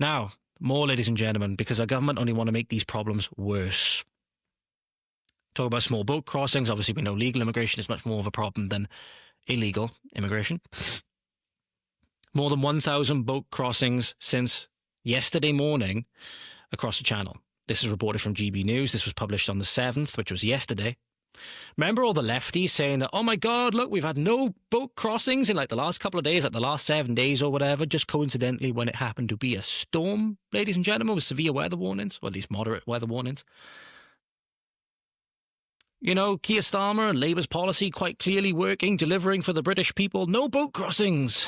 Now, more, ladies and gentlemen, because our government only want to make these problems worse. Talk about small boat crossings. Obviously, we know legal immigration is much more of a problem than illegal immigration. More than 1,000 boat crossings since yesterday morning across the channel. This is reported from GB News. This was published on the 7th, which was yesterday. Remember all the lefties saying that, oh my God, look, we've had no boat crossings in like the last couple of days, like the last 7 days or whatever, just coincidentally when it happened to be a storm, ladies and gentlemen, with severe weather warnings, or at least moderate weather warnings. You know, Keir Starmer and Labour's policy quite clearly working, delivering for the British people, no boat crossings.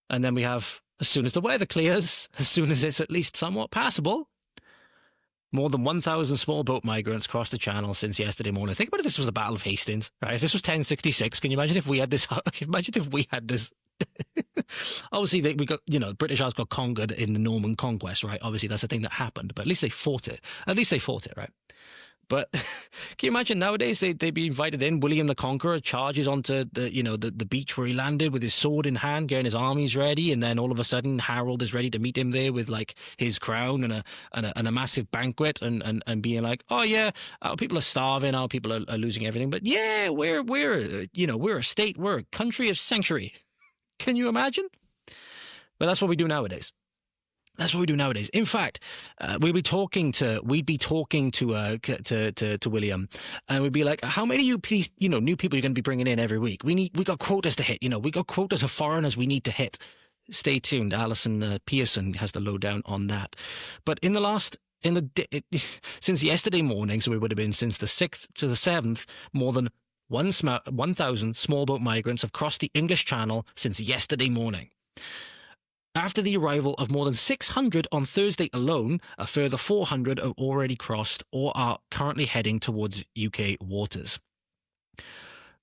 And then we have, as soon as the weather clears, as soon as it's at least somewhat passable, more than 1,000 small boat migrants crossed the channel since yesterday morning. Think about if this was the Battle of Hastings, right? If this was 1066, can you imagine if we had this? Imagine if we had this. Obviously, we got, you know, British Isles got conquered in the Norman Conquest, right? Obviously, that's a thing that happened, but at least they fought it. At least they fought it, right? But can you imagine nowadays they'd be invited in? William the Conqueror charges onto the beach where he landed with his sword in hand, getting his armies ready, and then all of a sudden Harold is ready to meet him there with like his crown and a massive banquet and being like, oh yeah, our people are starving, our people are losing everything, but yeah, we're a state, we're a country of sanctuary. Can you imagine? But that's what we do nowadays. That's what we do nowadays. In fact, we'd be talking to William, and we'd be like, "How many new people you're going to be bringing in every week? We got quotas to hit. We got quotas of foreigners we need to hit." Stay tuned. Alison Pearson has the lowdown on that. But since yesterday morning, so it would have been since the 6th to the 7th, more than 1,000 small boat migrants have crossed the English Channel since yesterday morning. After the arrival of more than 600 on Thursday alone, a further 400 have already crossed or are currently heading towards UK waters.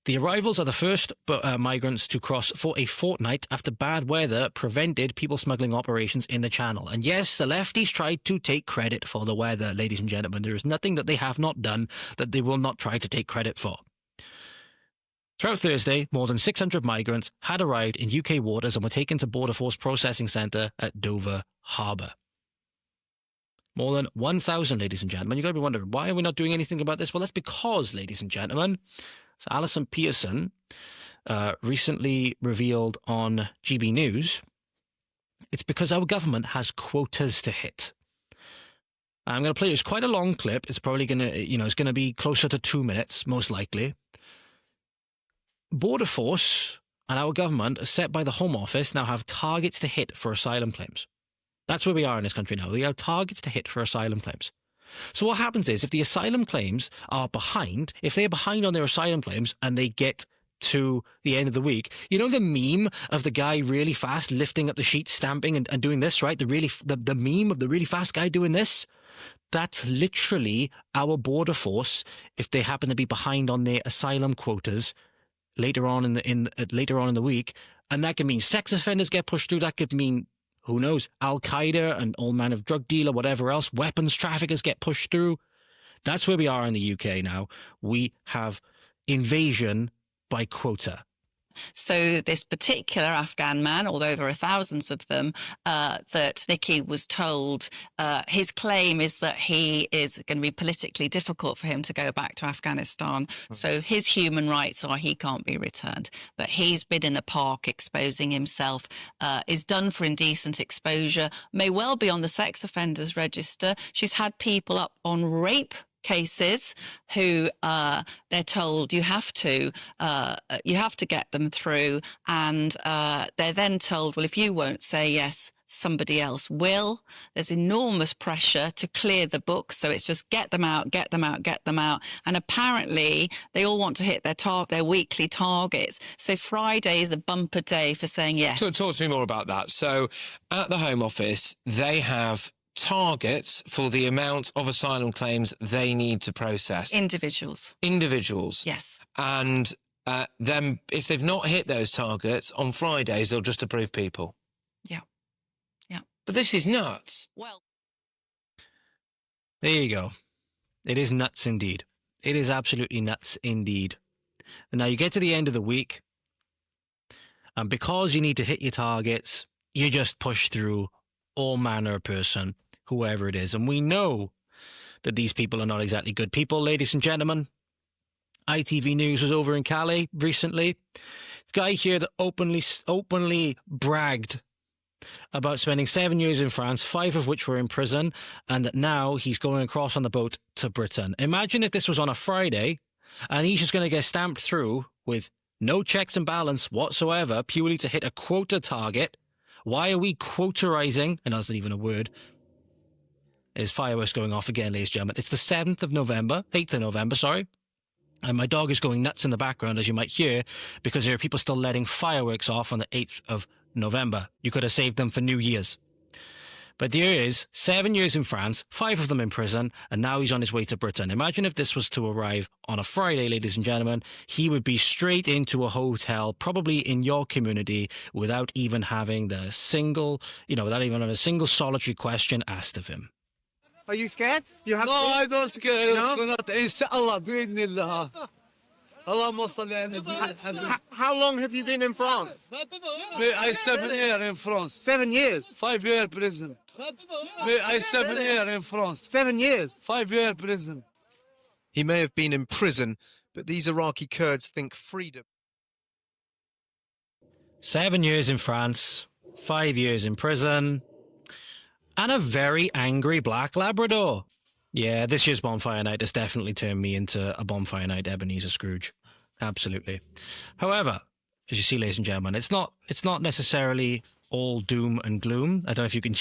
The arrivals are the first migrants to cross for a fortnight after bad weather prevented people smuggling operations in the channel. And yes, the lefties tried to take credit for the weather, ladies and gentlemen. There is nothing that they have not done that they will not try to take credit for. Throughout Thursday, more than 600 migrants had arrived in UK waters and were taken to Border Force Processing Centre at Dover Harbour. More than 1,000, ladies and gentlemen. You've got to be wondering, why are we not doing anything about this? Well, that's because, ladies and gentlemen, so Alison Pearson recently revealed on GB News, it's because our government has quotas to hit. I'm going to play, it's quite a long clip. It's probably going to, it's going to be closer to 2 minutes, most likely. Border Force and our government, set by the Home Office, now have targets to hit for asylum claims. That's where we are in this country now. We have targets to hit for asylum claims. So what happens is, if the asylum claims are behind, if they're behind on their asylum claims and they get to the end of the week, you know the meme of the guy really fast lifting up the sheet, stamping and doing this, right? The meme of the really fast guy doing this? That's literally our Border Force if they happen to be behind on their asylum quotas later on in the week, and that could mean sex offenders get pushed through. That could mean, who knows, Al-Qaeda and all man of drug dealer, whatever else, weapons traffickers get pushed through. That's where we are in the UK now. We have invasion by quota. So this particular Afghan man, although there are thousands of them, that Nicky was told, his claim is that he is going to be politically difficult for him to go back to Afghanistan. So his human rights are he can't be returned. But he's been in the park exposing himself, is done for indecent exposure, may well be on the sex offenders register. She's had people up on rape cases who they're told you have to get them through, and they're then told, well, if you won't say yes, somebody else will. There's enormous pressure to clear the book, so it's just get them out, and apparently they all want to hit their weekly targets. So Friday is a bumper day for saying yes. So talk to me more about that. So at the Home Office, they have targets for the amount of asylum claims they need to process. Individuals. Yes. And then if they've not hit those targets, on Fridays, they'll just approve people. Yeah. But this is nuts. Well, there you go. It is nuts indeed. It is absolutely nuts indeed. And now you get to the end of the week, and because you need to hit your targets, you just push through all manner of person, whoever it is. And we know that these people are not exactly good people, ladies and gentlemen. ITV News was over in Calais recently. The guy here that openly bragged about spending 7 years in France, 5 of which were in prison, and that now he's going across on the boat to Britain. Imagine if this was on a Friday and he's just going to get stamped through with no checks and balance whatsoever, purely to hit a quota target. Why are we quotarizing? And that's not even a word. There's fireworks going off again, ladies and gentlemen. It's the 8th of November, sorry. And my dog is going nuts in the background, as you might hear, because there are people still letting fireworks off on the 8th of November. You could have saved them for New Year's. But there is 7 years in France, 5 of them in prison, and now he's on his way to Britain. Imagine if this was to arrive on a Friday, ladies and gentlemen. He would be straight into a hotel, probably in your community, without even having a single solitary question asked of him. Are you scared? You have No, I don't scare. No? Inshallah, بإذن اللهم صل على النبي. How long have you been in France? I 7 years in France. 7 years. 5 years prison. I 7 years in France. 7 years. 5 years prison. He may have been in prison, but these Iraqi Kurds think freedom. 7 years in France, 5 years in prison, and a very angry black Labrador. Yeah, this year's Bonfire Night has definitely turned me into a Bonfire Night Ebenezer Scrooge. Absolutely. However, as you see, ladies and gentlemen, it's not necessarily all doom and gloom. I don't know if you can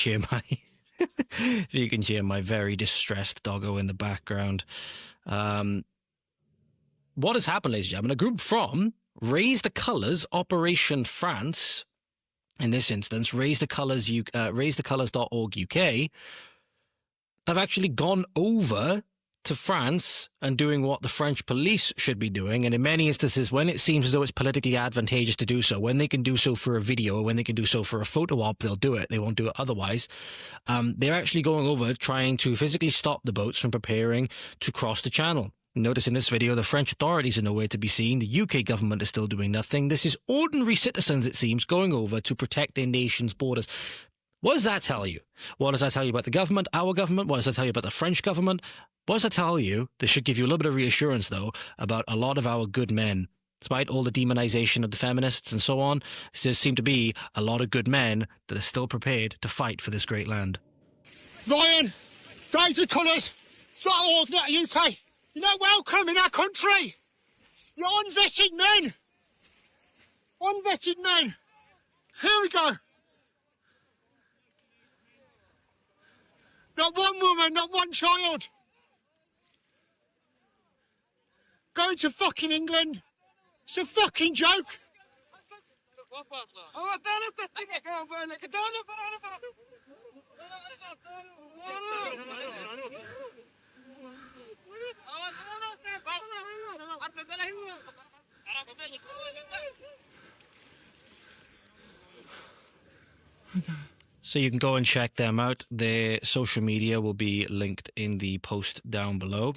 hear my very distressed doggo in the background. What has happened, ladies and gentlemen? A group from Raise the Colours Operation France, in this instance, raisethecolors.org UK, have actually gone over to France and doing what the French police should be doing. And in many instances, when it seems as though it's politically advantageous to do so, when they can do so for a video or when they can do so for a photo op, they'll do it. They won't do it otherwise. They're actually going over trying to physically stop the boats from preparing to cross the channel. Notice in this video, the French authorities are nowhere to be seen. The UK government is still doing nothing. This is ordinary citizens, it seems, going over to protect their nation's borders. What does that tell you? What does that tell you about the government, our government? What does that tell you about the French government? What does that tell you? This should give you a little bit of reassurance, though, about a lot of our good men. Despite all the demonization of the feminists and so on, there seem to be a lot of good men that are still prepared to fight for this great land. Ryan, Raise the Colours.org UK. You're not welcome in our country. You're unvetted men. Unvetted men. Here we go. Not one woman, not one child. Going to fucking England. It's a fucking joke. So you can go and check them out. Their social media will be linked in the post down below.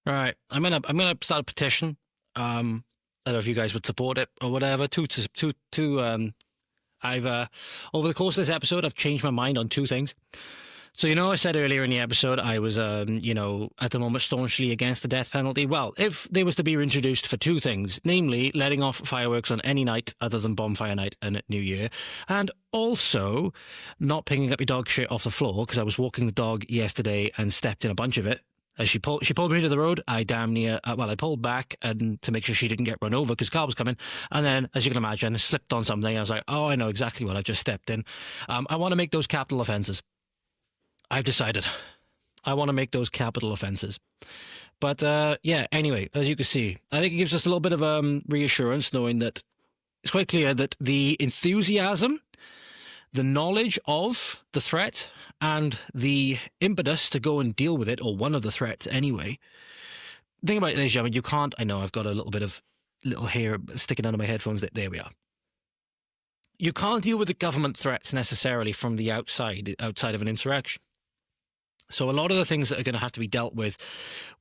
All right, I'm gonna start a petition. I don't know if you guys would support it or whatever. I've over the course of this episode, I've changed my mind on 2 things. So, I said earlier in the episode, I was, at the moment staunchly against the death penalty. Well, if they was to be reintroduced for 2 things, namely letting off fireworks on any night other than Bonfire Night and New Year, and also not picking up your dog shit off the floor, because I was walking the dog yesterday and stepped in a bunch of it. As she pulled me into the road, I damn near, I pulled back and to make sure she didn't get run over because the car was coming. And then, as you can imagine, I slipped on something. I was like, oh, I know exactly what I just stepped in. I want to make those capital offences. I've decided. I want to make those capital offences. But, anyway, as you can see, I think it gives us a little bit of reassurance knowing that it's quite clear that the enthusiasm, the knowledge of the threat, and the impetus to go and deal with it, or one of the threats anyway. Think about it, ladies and gentlemen, you can't, I know I've got a little bit of little hair sticking out of my headphones. There we are. You can't deal with the government threats necessarily from the outside of an insurrection. So a lot of the things that are going to have to be dealt with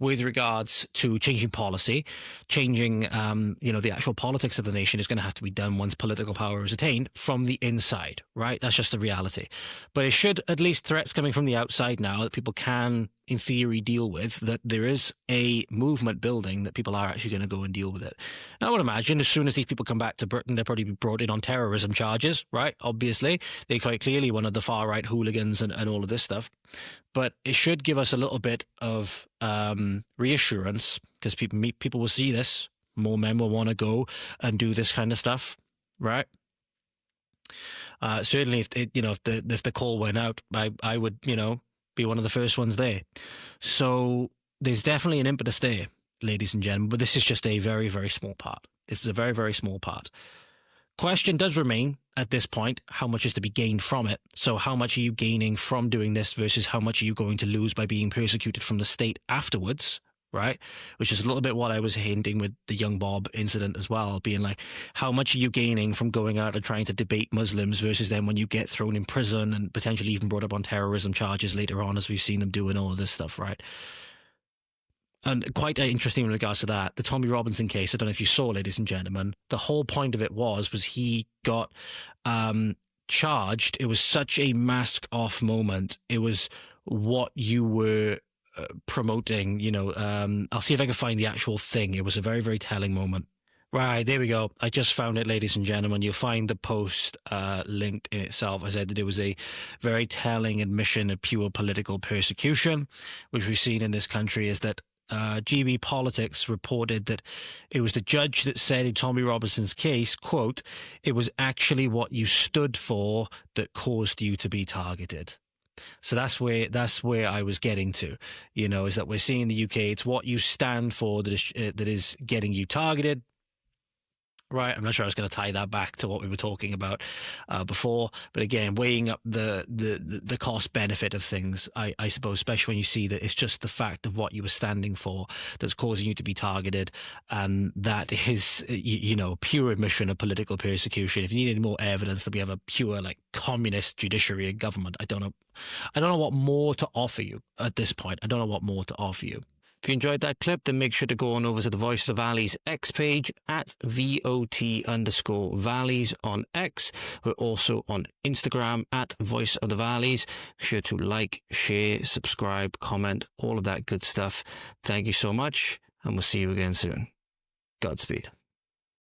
regards to changing policy, changing, the actual politics of the nation is going to have to be done once political power is attained from the inside, right? That's just the reality. But it should, at least threats coming from the outside now that people can, in theory, deal with, that there is a movement building that people are actually going to go and deal with it. And I would imagine as soon as these people come back to Britain, they'll probably be brought in on terrorism charges, right? Obviously, they're quite clearly one of the far-right hooligans and all of this stuff. But it should give us a little bit of reassurance, because people will see this. More men will want to go and do this kind of stuff, right? Certainly, if the call went out, I would be one of the first ones there. So there's definitely an impetus there, ladies and gentlemen. But this is just a very, very small part. This is a very, very small part. Question does remain at this point, how much is to be gained from it? So how much are you gaining from doing this versus how much are you going to lose by being persecuted from the state afterwards, right? Which is a little bit what I was hinting with the Young Bob incident as well, being like, how much are you gaining from going out and trying to debate Muslims versus then when you get thrown in prison and potentially even brought up on terrorism charges later on, as we've seen them doing all of this stuff, right? And quite interesting in regards to that, the Tommy Robinson case, I don't know if you saw, ladies and gentlemen, the whole point of it was he got charged. It was such a mask-off moment. It was what you were promoting, I'll see if I can find the actual thing. It was a very, very telling moment. Right, there we go. I just found it, ladies and gentlemen. You'll find the post linked in itself. I said that it was a very telling admission of pure political persecution, which we've seen in this country, is that GB Politics reported that it was the judge that said in Tommy Robinson's case, quote, "It was actually what you stood for that caused you to be targeted." So that's where I was getting to, is that we're seeing in the UK, it's what you stand for that is getting you targeted. Right, I'm not sure I was going to tie that back to what we were talking about before, but again, weighing up the cost benefit of things, I suppose, especially when you see that it's just the fact of what you were standing for that's causing you to be targeted, and that is, pure admission of political persecution. If you need any more evidence that we have a pure communist judiciary and government, I don't know what more to offer you at this point. I don't know what more to offer you. If you enjoyed that clip, then make sure to go on over to the Voice of the Valleys X page at VOT_Valleys on X. We're also on Instagram at Voice of the Valleys. Be sure to like, share, subscribe, comment, all of that good stuff. Thank you so much, and we'll see you again soon. Godspeed.